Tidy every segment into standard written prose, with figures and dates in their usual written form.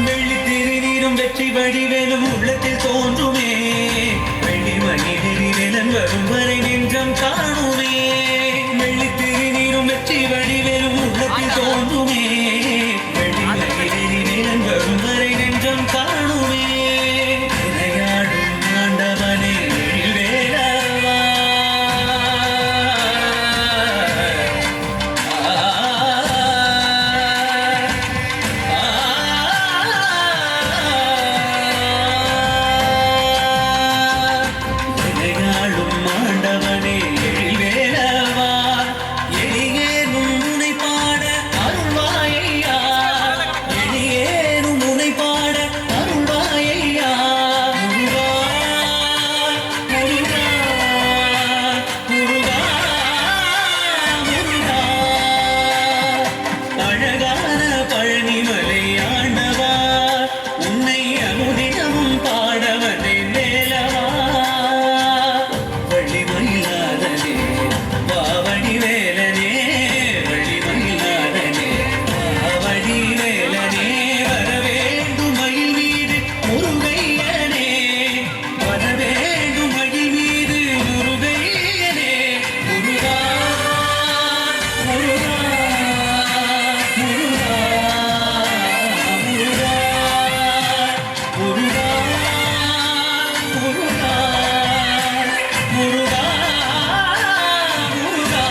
வெள்ளி திருநீரும் வெற்றி வடிவேலும் உள்ளத்தில் தோன்றுமே. வெள்ளி மணிநெறி வேலன் வரும் வரை நெஞ்சம் காணுமே. வெள்ளி திருநீரும் வெற்றி வடிவேலும் உள்ளத்தில் தோன்றுமே. வெள்ளி மணிநெறி வேலன் வரும் வரை நெஞ்சம் காணுமே. விளையாடும் ஆண்டவனே வேலவா. விளையாடும் ஆண்டவனே வேலவா. எளியேனும் உனை பாட அருள்வாயையா. எளியேனும் உனை பாட அருள்வாயையா. முருகா முருகா முருகா முருகா. அழகான பழனிமலை ஆண்டவா, உன்னை அனுதினமும் பாடவனே வேலவா. வள்ளி மயிலாதனே வாவடி வேலனே. வள்ளி மயிலாதனே வாவடி வேலனே. வரவேண்டும் மயில் மீது முருகையனே. வரவேண்டும் மயில் மீது முருகையனே. முருகா முருகா முருகா முருகா முருகா முருகா முருகா முருகா.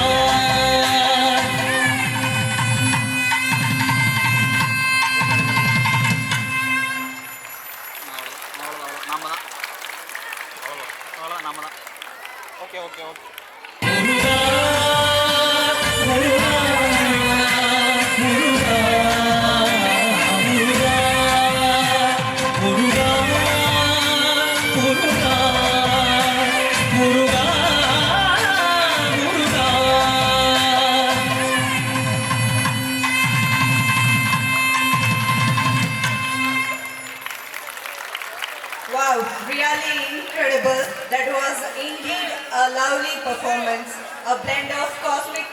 Okay okay okay. முருகா முருகா முருகா முருகா முருகா முருகா முருகா முருகா. Wow, really incredible. That was indeed a lovely performance, a blend of cosmic